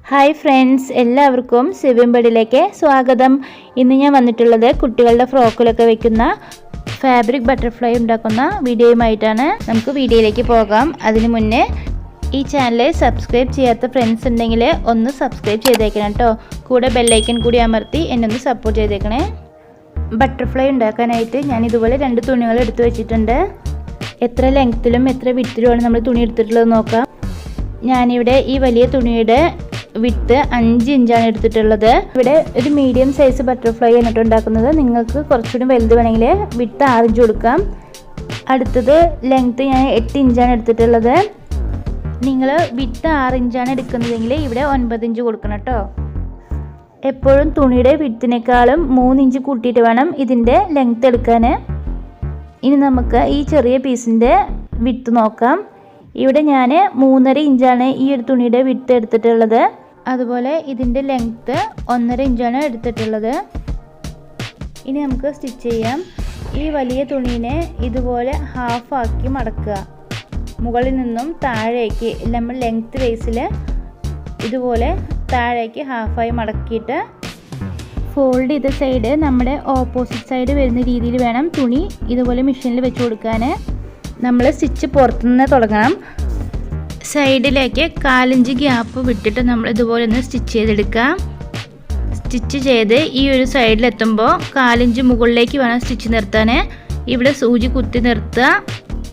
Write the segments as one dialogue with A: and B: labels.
A: Hi friends, എല്ലാവർക്കും സിവിംബഡിലേക്ക് സ്വാഗതം. ഇന്ന് ഞാൻ വന്നിട്ടുള്ളത് കുട്ടികളുടെ ഫ്രോക്കിലൊക്കെ വെക്കുന്ന ഫാബ്രിക് ബട്ടർഫ്ലൈ ഉണ്ടാക്കുന്ന വീഡിയോയുമായിട്ടാണ്. നമുക്ക് വീഡിയോയിലേക്ക് പോകാം. അതിനു മുന്നേ ഈ ചാനൽ സബ്സ്ക്രൈബ് ചെയ്യാത്ത ഫ്രണ്ട്സ് ഉണ്ടെങ്കിൽ ഒന്ന് സബ്സ്ക്രൈബ് ചെയ്തേക്കണം കേട്ടോ. കൂടെ ബെല്ലൈക്കൺ കൂടി അമർത്തി എന്നെ ഒന്ന് സപ്പോർട്ട് ചെയ്തേക്കണേ. ബട്ടർഫ്ലൈ ഉണ്ടാക്കാനായിട്ട് ഞാൻ ഇതുപോലെ 2 തുണികൾ എടുത്തു വെച്ചിട്ടുണ്ട്. എത്ര ലെങ്ത്തിലും എത്ര വിഡ്ത്തിലുമാണ് നമ്മൾ തുണി എടുത്തിട്ടുള്ളത് നോക്കാം. ഞാനിവിടെ ഈ വലിയ തുണിയുടെ വിഡ്ത്ത് 5 ഇഞ്ചാണ് എടുത്തിട്ടുള്ളത്. ഇവിടെ ഒരു മീഡിയം സൈസ് ബട്ടർഫ്ലൈ ആണ് ഉണ്ടാക്കുന്നത്. നിങ്ങൾക്ക് കുറച്ചുകൂടി വലുത് വേണമെങ്കിൽ വിഡ്ത്ത് 6 ഇഞ്ച് കൊടുക്കാം. അടുത്തത് ലെങ്ത്ത് ഞാൻ 8 ഇഞ്ചാണ് എടുത്തിട്ടുള്ളത്. നിങ്ങൾ വിഡ്ത്ത് 6 ഇഞ്ചാണ് എടുക്കുന്നതെങ്കിൽ ഇവിടെ 9 ഇഞ്ച് കൊടുക്കണം കേട്ടോ. എപ്പോഴും തുണിയുടെ വിഡ്ത്തിനേക്കാളും 3 ഇഞ്ച് കൂട്ടിയിട്ട് വേണം ഇതിൻ്റെ ലെങ്ത്ത് എടുക്കാൻ. ഇനി നമുക്ക് ഈ ചെറിയ പീസിൻ്റെ വിഡ്ത്ത് നോക്കാം. ഇവിടെ ഞാൻ 3.5 ഇഞ്ചാണ് ഈ ഒരു തുണിയുടെ വിഡ്ത്ത് എടുത്തിട്ടുള്ളത്. അതുപോലെ ഇതിൻ്റെ ലെങ്ത്ത് 1.5 ഇഞ്ചാണ് എടുത്തിട്ടുള്ളത്. ഇനി നമുക്ക് സ്റ്റിച്ച് ചെയ്യാം. ഈ വലിയ തുണീനെ ഇതുപോലെ ഹാഫാക്കി മടക്കുക. മുകളിൽ നിന്നും താഴേക്ക് നമ്മൾ ലെങ്ത്ത് ബേസിൽ ഇതുപോലെ താഴേക്ക് ഹാഫായി മടക്കിയിട്ട് ഫോൾഡ് ചെയ്ത സൈഡ് നമ്മുടെ ഓപ്പോസിറ്റ് സൈഡ് വരുന്ന രീതിയിൽ വേണം തുണി ഇതുപോലെ മെഷീനിൽ വെച്ച് കൊടുക്കാൻ. നമ്മൾ സ്റ്റിച്ച് പുറത്തുനിന്ന് തുടങ്ങണം. സൈഡിലേക്ക് 1/4 ഇഞ്ച് ഗ്യാപ്പ് വിട്ടിട്ട് നമ്മൾ ഇതുപോലെ ഒന്ന് സ്റ്റിച്ച് ചെയ്തെടുക്കാം. സ്റ്റിച്ച് ചെയ്ത് ഈ ഒരു സൈഡിലെത്തുമ്പോൾ 1/4 ഇഞ്ച് മുകളിലേക്ക് വേണം സ്റ്റിച്ച് നിർത്താൻ. ഇവിടെ സൂചി കുത്തി നിർത്തുക.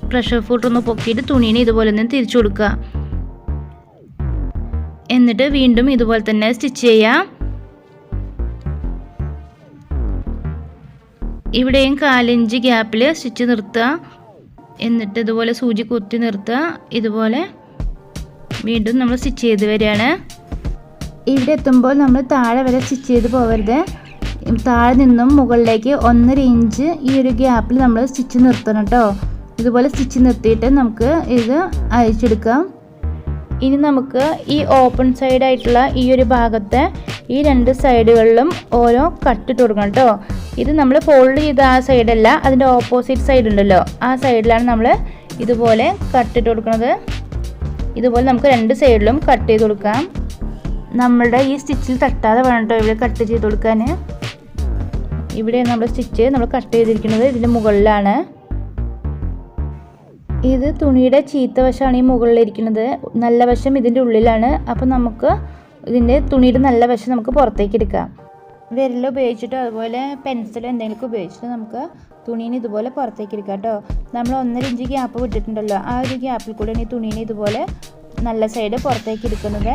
A: പ്രഷർ ഫുട്ട് ഒന്ന് പൊക്കിയിട്ട് തുണീനെ ഇതുപോലെ ഒന്ന് തിരിച്ചു കൊടുക്കുക. എന്നിട്ട് വീണ്ടും ഇതുപോലെ തന്നെ സ്റ്റിച്ച് ചെയ്യാം. ഇവിടെയും 1/4 ഇഞ്ച് ഗ്യാപ്പിൽ സ്റ്റിച്ച് നിർത്തുക. എന്നിട്ട് ഇതുപോലെ സൂചി കുത്തി നിർത്തുക. ഇതുപോലെ വീണ്ടും നമ്മൾ സ്റ്റിച്ച് ചെയ്ത് വരികയാണ്. ഇവിടെ എത്തുമ്പോൾ നമ്മൾ താഴെ വരെ സ്റ്റിച്ച് ചെയ്ത് പോകരുത്. താഴെ നിന്നും മുകളിലേക്ക് 1.5 ഇഞ്ച് ഈ ഒരു ഗ്യാപ്പിൽ നമ്മൾ സ്റ്റിച്ച് നിർത്തണം കേട്ടോ. ഇതുപോലെ സ്റ്റിച്ച് നിർത്തിയിട്ട് നമുക്ക് ഇത് അയച്ചെടുക്കാം. ഇനി നമുക്ക് ഈ ഓപ്പൺ സൈഡായിട്ടുള്ള ഈ ഒരു ഭാഗത്തെ ഈ 2 സൈഡുകളിലും ഓരോ കട്ടിട്ട് കൊടുക്കണം കേട്ടോ. ഇത് നമ്മൾ ഫോൾഡ് ചെയ്ത ആ സൈഡല്ല, അതിൻ്റെ ഓപ്പോസിറ്റ് സൈഡ് ഉണ്ടല്ലോ, ആ സൈഡിലാണ് നമ്മൾ ഇതുപോലെ കട്ടിട്ട് കൊടുക്കുന്നത്. ഇതുപോലെ നമുക്ക് 2 സൈഡിലും കട്ട് ചെയ്ത് കൊടുക്കാം. നമ്മളുടെ ഈ സ്റ്റിച്ചിൽ തട്ടാതെ വേണം കേട്ടോ ഇവിടെ കട്ട് ചെയ്ത് കൊടുക്കാൻ. ഇവിടെ നമ്മൾ സ്റ്റിച്ച് നമ്മൾ കട്ട് ചെയ്തിരിക്കുന്നത് ഇതിൻ്റെ മുകളിലാണ്. ഇത് തുണിയുടെ ചീത്ത വശമാണ് ഈ മുകളിലിരിക്കുന്നത്, നല്ല വശം ഇതിൻ്റെ ഉള്ളിലാണ്. അപ്പോൾ നമുക്ക് ഇതിൻ്റെ തുണിയുടെ നല്ല വശം നമുക്ക് പുറത്തേക്ക് എടുക്കാം. വിരൽ ഉപയോഗിച്ചിട്ടോ അതുപോലെ പെൻസിലോ എന്തെങ്കിലുമൊക്കെ ഉപയോഗിച്ചിട്ട് നമുക്ക് തുണീനെ ഇതുപോലെ പുറത്തേക്ക് എടുക്കാം കേട്ടോ. നമ്മൾ 1.5 ഇഞ്ച് ഗ്യാപ്പ് വിട്ടിട്ടുണ്ടല്ലോ, ആ ഒരു ഗ്യാപ്പിൽ കൂടെയാണ് ഈ തുണീനെ ഇതുപോലെ നല്ല സൈഡ് പുറത്തേക്ക് എടുക്കുന്നത്.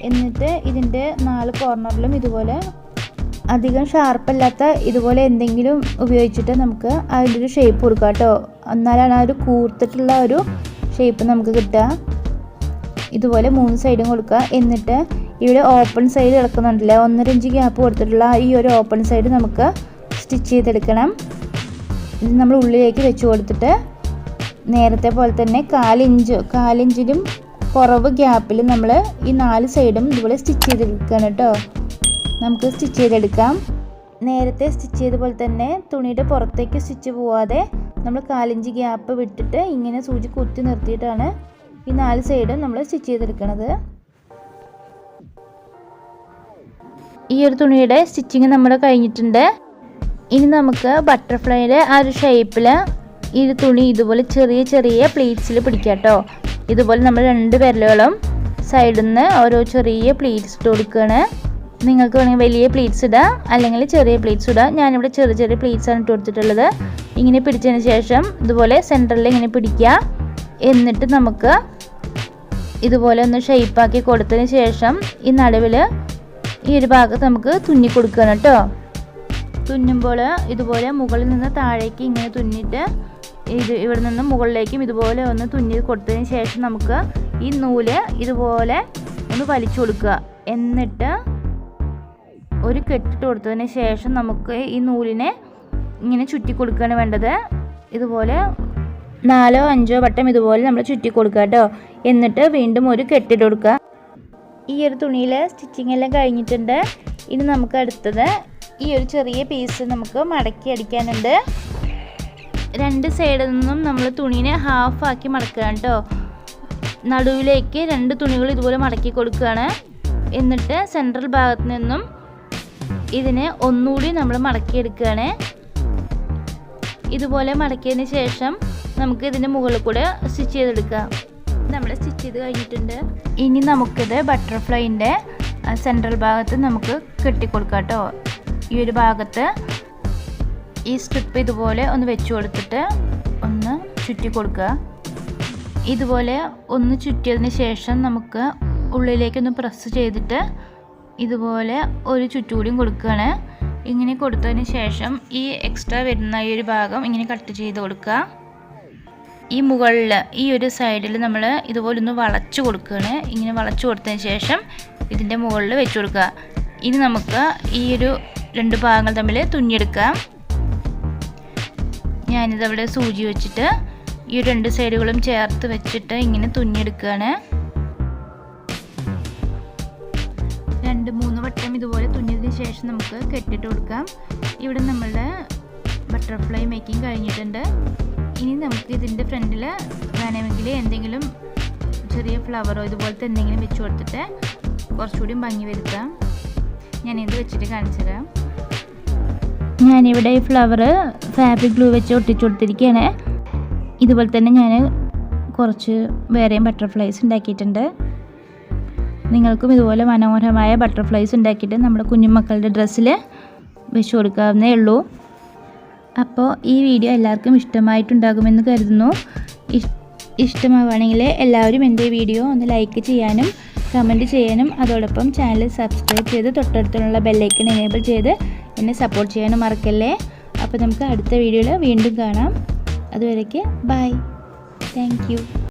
A: എന്നിട്ട് ഇതിൻ്റെ 4 കോർണറിലും ഇതുപോലെ അധികം ഷാർപ്പല്ലാത്ത ഇതുപോലെ എന്തെങ്കിലും ഉപയോഗിച്ചിട്ട് നമുക്ക് അതിൻ്റെ ഒരു ഷേപ്പ് കൊടുക്കാം കേട്ടോ. എന്നാലാണ് ആ ഒരു കൂർത്തിട്ടുള്ള ഒരു ഷേപ്പ് നമുക്ക് കിട്ടുക. ഇതുപോലെ 3 സൈഡും കൊടുക്കുക. എന്നിട്ട് ഇവിടെ ഓപ്പൺ സൈഡ് കിടക്കുന്നുണ്ടല്ലേ, 1.5 ഇഞ്ച് ഗ്യാപ്പ് കൊടുത്തിട്ടുള്ള ഈ ഒരു ഓപ്പൺ സൈഡ് നമുക്ക് സ്റ്റിച്ച് ചെയ്തെടുക്കണം. ഇത് നമ്മൾ ഉള്ളിലേക്ക് വെച്ച് കൊടുത്തിട്ട് നേരത്തെ പോലെ തന്നെ 1/4 ഇഞ്ചിലും കുറവ് ഗ്യാപ്പിൽ നമ്മൾ ഈ 4 സൈഡും ഇതുപോലെ സ്റ്റിച്ച് ചെയ്തെടുക്കണം കേട്ടോ. നമുക്ക് സ്റ്റിച്ച് ചെയ്തെടുക്കാം. നേരത്തെ സ്റ്റിച്ച് ചെയ്ത പോലെ തന്നെ തുണിയുടെ പുറത്തേക്ക് സ്റ്റിച്ച് പോവാതെ നമ്മൾ 1/4 ഇഞ്ച് ഗ്യാപ്പ് വിട്ടിട്ട് ഇങ്ങനെ സൂചി കുത്തി നിർത്തിയിട്ടാണ് ഈ 4 സൈഡും നമ്മൾ സ്റ്റിച്ച് ചെയ്തെടുക്കുന്നത്. ഈ ഒരു തുണിയുടെ സ്റ്റിച്ചിങ് നമ്മുടെ കഴിഞ്ഞിട്ടുണ്ട്. ഇനി നമുക്ക് ബട്ടർഫ്ലൈയുടെ ആ ഒരു ഷേപ്പിൽ ഈ തുണി ഇതുപോലെ ചെറിയ ചെറിയ പ്ലീറ്റ്സിൽ പിടിക്കാം കേട്ടോ. ഇതുപോലെ നമ്മൾ 2 വിരലുകളും സൈഡിൽ നിന്ന് ഓരോ ചെറിയ പ്ലീറ്റ്സ് ഇട്ട് കൊടുക്കുകയാണ്. നിങ്ങൾക്ക് വേണമെങ്കിൽ വലിയ പ്ലീറ്റ്സ് ഇടാം, അല്ലെങ്കിൽ ചെറിയ പ്ലീറ്റ്സ് ഇടാം. ഞാനിവിടെ ചെറിയ ചെറിയ പ്ലീറ്റ്സാണ് ഇട്ട് കൊടുത്തിട്ടുള്ളത്. ഇങ്ങനെ പിടിച്ചതിന് ശേഷം ഇതുപോലെ സെൻറ്ററിൽ ഇങ്ങനെ പിടിക്കുക. എന്നിട്ട് നമുക്ക് ഇതുപോലെ ഒന്ന് ഷേപ്പാക്കി കൊടുത്തതിന് ശേഷം ഈ നടുവിൽ ഈ ഒരു ഭാഗത്ത് നമുക്ക് തുന്നി കൊടുക്കണം കേട്ടോ. തുന്നുമ്പോൾ ഇതുപോലെ മുകളിൽ നിന്ന് താഴേക്ക് ഇങ്ങനെ തുന്നിയിട്ട് ഇവിടെ നിന്ന് മുകളിലേക്കും ഇതുപോലെ ഒന്ന് തുന്നി കൊടുത്തതിന് ശേഷം നമുക്ക് ഈ നൂല് ഇതുപോലെ ഒന്ന് വലിച്ചു കൊടുക്കുക. എന്നിട്ട് ഒരു കെട്ടിട്ട് കൊടുത്തതിന് ശേഷം നമുക്ക് ഈ നൂലിനെ ഇങ്ങനെ ചുറ്റി കൊടുക്കുകയാണ് വേണ്ടത്. ഇതുപോലെ 4 or 5 വട്ടം ഇതുപോലെ നമ്മൾ ചുറ്റി കൊടുക്കുക കേട്ടോ. എന്നിട്ട് വീണ്ടും ഒരു കെട്ടിട്ട് കൊടുക്കുക. ഈ ഒരു തുണിയിൽ സ്റ്റിച്ചിങ് എല്ലാം കഴിഞ്ഞിട്ടുണ്ട്. ഇനി നമുക്ക് അടുത്തത് ഈ ഒരു ചെറിയ പീസ് നമുക്ക് മടക്കി അടിക്കാനുണ്ട്. 2 സൈഡിൽ നിന്നും നമ്മൾ തുണീനെ ഹാഫാക്കി മടക്കുക കേട്ടോ. നടുവിലേക്ക് 2 തുണികൾ ഇതുപോലെ മടക്കി കൊടുക്കുകയാണ്. എന്നിട്ട് സെൻട്രൽ ഭാഗത്ത് നിന്നും ഇതിനെ ഒന്നുകൂടി നമ്മൾ മടക്കിയെടുക്കുകയാണ്. ഇതുപോലെ മടക്കിയതിന് ശേഷം നമുക്ക് ഇതിൻ്റെ മുകളിൽ കൂടെ സ്റ്റിച്ച് ചെയ്തെടുക്കാം. നമ്മൾ സ്റ്റിച്ച് ചെയ്ത് കഴിഞ്ഞിട്ടുണ്ട്. ഇനി നമുക്കിത് ബട്ടർഫ്ലൈൻ്റെ സെൻട്രൽ ഭാഗത്ത് നമുക്ക് കെട്ടിക്കൊടുക്കാം കേട്ടോ. ഈ ഒരു ഭാഗത്ത് ഈ സ്ട്രിപ്പ് ഇതുപോലെ ഒന്ന് വെച്ച് കൊടുത്തിട്ട് ഒന്ന് ചുറ്റി കൊടുക്കുക. ഇതുപോലെ ഒന്ന് ചുറ്റിയതിന് ശേഷം നമുക്ക് ഉള്ളിലേക്കൊന്ന് പ്രസ് ചെയ്തിട്ട് ഇതുപോലെ ഒരു ചുറ്റുകൂടിയും കൊടുക്കുകയാണ്. ഇങ്ങനെ കൊടുത്തതിന് ശേഷം ഈ എക്സ്ട്രാ വരുന്ന ഈ ഒരു ഭാഗം ഇങ്ങനെ കട്ട് ചെയ്ത് കൊടുക്കുക. ഈ മുകളിൽ ഈ ഒരു സൈഡിൽ നമ്മൾ ഇതുപോലെ ഒന്ന് വളച്ചു കൊടുക്കുകയാണ്. ഇങ്ങനെ വളച്ചു കൊടുത്തതിന് ശേഷം ഇതിൻ്റെ മുകളിൽ വെച്ച് കൊടുക്കുക. ഇനി നമുക്ക് ഈ ഒരു രണ്ട് ഭാഗങ്ങൾ തമ്മിൽ തുന്നിയെടുക്കാം. ഞാനിതവിടെ സൂചി വെച്ചിട്ട് ഈ രണ്ട് സൈഡുകളും ചേർത്ത് വെച്ചിട്ട് ഇങ്ങനെ തുന്നിയെടുക്കുകയാണ്. 2-3 വട്ടം ഇതുപോലെ തുന്നിയതിന് ശേഷം നമുക്ക് കെട്ടിട്ട് കൊടുക്കാം. ഇവിടെ നമ്മളുടെ ബട്ടർഫ്ലൈ മേക്കിംഗ് കഴിഞ്ഞിട്ടുണ്ട്. ഇനി നമുക്ക് ഇതിൻ്റെ ഫ്രണ്ടിൽ വേണമെങ്കിൽ എന്തെങ്കിലും ചെറിയ ഫ്ലവറോ ഇതുപോലത്തെ എന്തെങ്കിലും വെച്ച് കൊടുത്തിട്ട് കുറച്ചുകൂടി ഭംഗി വരുത്താം. ഞാനിത് വെച്ചിട്ട് കാണിച്ചു തരാം. ഞാനിവിടെ ഈ ഫ്ലവർ ഫാബ്രിക് ഗ്ലൂ വെച്ച് ഒട്ടിച്ചു കൊടുത്തിരിക്കുകയാണ്. ഇതുപോലെ തന്നെ ഞാൻ കുറച്ച് വേറെയും ബട്ടർഫ്ലൈസ് ഉണ്ടാക്കിയിട്ടുണ്ട്. നിങ്ങൾക്കും ഇതുപോലെ മനോഹരമായ ബട്ടർഫ്ലൈസ് ഉണ്ടാക്കിയിട്ട് നമ്മുടെ കുഞ്ഞുമക്കളുടെ ഡ്രസ്സിൽ വെച്ച് കൊടുക്കാവുന്നേ ഉള്ളൂ. അപ്പോൾ ഈ വീഡിയോ എല്ലാവർക്കും ഇഷ്ടമായിട്ടുണ്ടാകുമെന്ന് കരുതുന്നു. ഇഷ്ടമാവുകയാണെങ്കിൽ എല്ലാവരും എൻ്റെ വീഡിയോ ഒന്ന് ലൈക്ക് ചെയ്യാനും കമൻറ്റ് ചെയ്യാനും അതോടൊപ്പം ചാനൽ സബ്സ്ക്രൈബ് ചെയ്ത് തൊട്ടടുത്തുള്ള ബെല്ലൈക്കൺ എനേബിൾ ചെയ്ത് എന്നെ സപ്പോർട്ട് ചെയ്യാനും മറക്കല്ലേ. അപ്പോൾ നമുക്ക് അടുത്ത വീഡിയോയിൽ വീണ്ടും കാണാം. അതുവരേക്ക് ബൈ. Thank you.